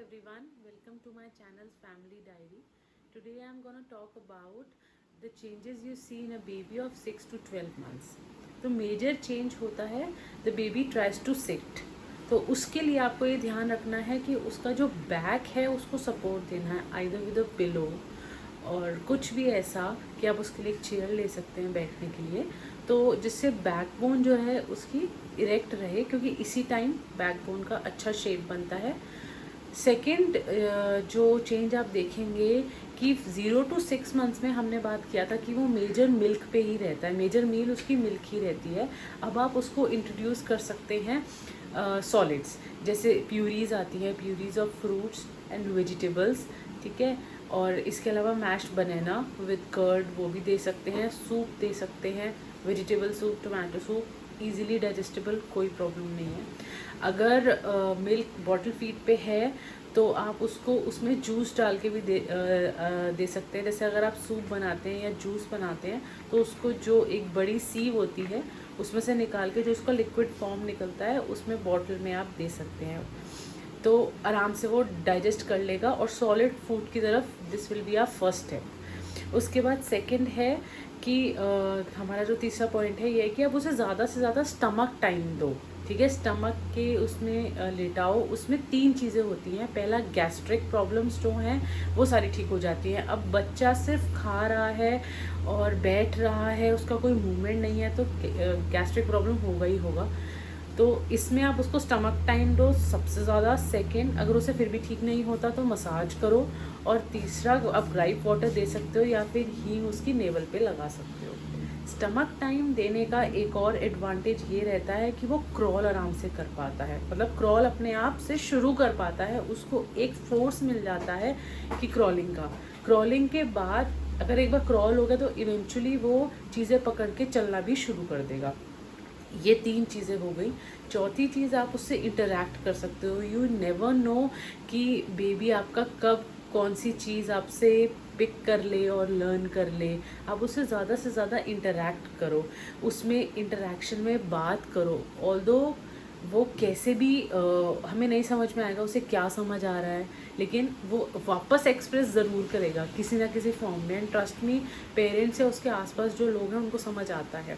everyone, welcome to my channel's Family Diary. Today I am going to talk about the changes you see in a baby of 6 to 12 months. तो major change होता है the baby tries to sit. तो उसके लिए आपको ये ध्यान रखना है कि उसका जो बैक है उसको सपोर्ट देना है आइदर विद अ पिलो और कुछ भी ऐसा कि आप उसके लिए एक चेयर ले सकते हैं बैठने के लिए, तो जिससे बैकबोन जो है उसकी इरेक्ट रहे, क्योंकि इसी टाइम बैकबोन का अच्छा शेप बनता है. सेकेंड जो चेंज आप देखेंगे कि 0 to 6 मंथ्स में हमने बात किया था कि वो मेजर मिल्क पे ही रहता है, मेजर मील उसकी मिल्क ही रहती है. अब आप उसको इंट्रोड्यूस कर सकते हैं सॉलिड्स, जैसे प्यूरीज आती हैं, purees of fruits and vegetables, ठीक है. और इसके अलावा मैश्ड बनाना विद कर्ड वो भी दे सकते हैं, सूप दे सकते हैं, vegetable soup, tomato soup, easily digestible, कोई प्रॉब्लम नहीं है. अगर मिल्क बॉटल फीड पे है तो आप उसको उसमें जूस डाल के भी दे सकते हैं. जैसे अगर आप सूप बनाते हैं या जूस बनाते हैं तो उसको जो एक बड़ी सीव होती है उसमें से निकाल के जो उसका लिक्विड फॉर्म निकलता है उसमें बॉटल में आप दे सकते हैं, तो आराम से वो डाइजेस्ट कर लेगा और सॉलिड फूड की तरफ this will be our first step. उसके बाद सेकंड है कि हमारा जो तीसरा पॉइंट है ये है कि आप उसे ज़्यादा से ज़्यादा स्टमक टाइम दो, ठीक है. स्टमक के उसमें लेटाओ. उसमें 3 चीज़ें होती हैं. पहला, गैस्ट्रिक प्रॉब्लम्स जो हैं वो सारी ठीक हो जाती हैं. अब बच्चा सिर्फ खा रहा है और बैठ रहा है, उसका कोई मूवमेंट नहीं है, तो गैस्ट्रिक प्रॉब्लम होगा ही होगा. तो इसमें आप उसको स्टमक टाइम दो सबसे ज़्यादा. सेकेंड, अगर उसे फिर भी ठीक नहीं होता तो मसाज करो. और तीसरा, आप ग्राइप वाटर दे सकते हो या फिर हींग उसकी नेवल पे लगा सकते हो. स्टमक टाइम देने का एक और एडवांटेज ये रहता है कि वो क्रॉल आराम से कर पाता है, मतलब क्रॉल अपने आप से शुरू कर पाता है, उसको एक फोर्स मिल जाता है कि क्रॉलिंग का. क्रॉलिंग के बाद अगर एक बार क्रॉल हो गया तो इवेंचुअली वो चीज़ें पकड़ के चलना भी शुरू कर देगा. ये 3 चीज़ें हो गई. चौथी चीज़, आप उससे इंटरैक्ट कर सकते हो. यू नेवर नो कि बेबी आपका कब कौन सी चीज़ आपसे पिक कर ले और लर्न कर ले. आप उससे ज़्यादा से ज़्यादा इंटरैक्ट करो, उसमें इंटरैक्शन में बात करो. ऑल्दो वो कैसे भी हमें नहीं समझ में आएगा उसे क्या समझ आ रहा है, लेकिन वो वापस एक्सप्रेस ज़रूर करेगा किसी ना किसी फॉर्म में. एंड ट्रस्ट मी, पेरेंट्स या उसके आसपास जो लोग हैं उनको समझ आता है.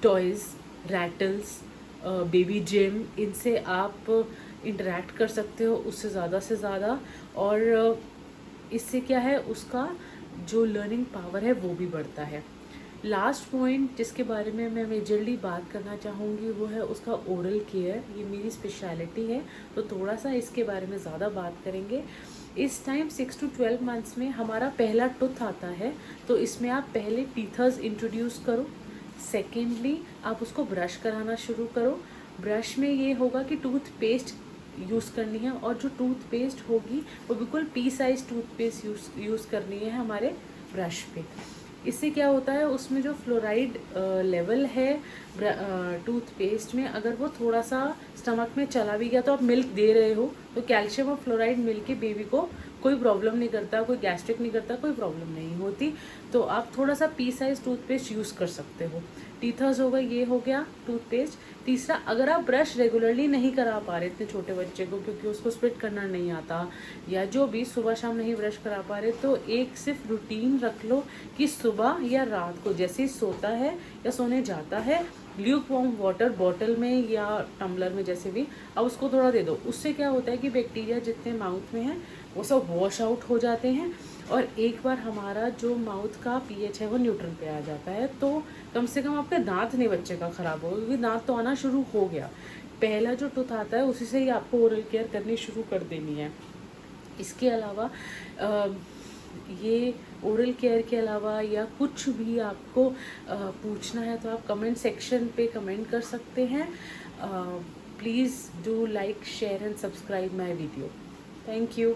टॉयज़, रैटल्स, बेबी जिम, इनसे आप इंटरैक्ट कर सकते हो उससे ज़्यादा से ज़्यादा. और इससे क्या है, उसका जो लर्निंग पावर है वो भी बढ़ता है. लास्ट पॉइंट जिसके बारे में मैं मेजरली बात करना चाहूँगी वो है उसका ओरल केयर. ये मेरी स्पेशलिटी है, तो थोड़ा सा इसके बारे में ज़्यादा बात करेंगे. इस टाइम 6 to 12 मंथ्स में हमारा पहला टूथ आता है, तो इसमें आप पहले टीथर्स इंट्रोड्यूस करो. सेकेंडली, आप उसको ब्रश कराना शुरू करो. ब्रश में ये होगा कि टूथपेस्ट यूज़ करनी है, और जो टूथपेस्ट होगी वो बिल्कुल पी साइज टूथपेस्ट यूज़ करनी है हमारे ब्रश पे. इससे क्या होता है, उसमें जो फ्लोराइड लेवल है टूथपेस्ट में, अगर वो थोड़ा सा स्टमक में चला भी गया तो आप मिल्क दे रहे हो तो कैल्शियम और फ्लोराइड मिल के बेबी को कोई प्रॉब्लम नहीं करता, कोई गैस्ट्रिक नहीं करता, कोई प्रॉब्लम नहीं होती. तो आप थोड़ा सा पी साइज टूथपेस्ट यूज़ कर सकते हो. टीथर्स हो गए, ये हो गया टूथपेस्ट. तीसरा, अगर आप ब्रश रेगुलरली नहीं करा पा रहे इतने छोटे बच्चे को क्योंकि उसको स्प्लिट करना नहीं आता, या जो भी सुबह शाम नहीं ब्रश करा पा रहे, तो एक सिर्फ रूटीन रख लो कि सुबह या रात को जैसे ही सोता है या सोने जाता है, ल्यूक वार्म वाटर बॉटल में या टम्बलर में जैसे भी, अब उसको थोड़ा दे दो. उससे क्या होता है कि बैक्टीरिया जितने माउथ में हैं वो सब वॉश आउट हो जाते हैं, और एक बार हमारा जो माउथ का पीएच है वो न्यूट्रल पे आ जाता है. तो कम से कम आपका दांत नहीं बच्चे का ख़राब होगा, क्योंकि दांत तो आना शुरू हो गया. पहला जो टूथ आता है उसी से ही आपको ओरल केयर करनी शुरू कर देनी है. इसके अलावा ये ओरल केयर के अलावा या कुछ भी आपको पूछना है तो आप कमेंट सेक्शन पे कमेंट कर सकते हैं. Please do like, share and subscribe my video. Thank you.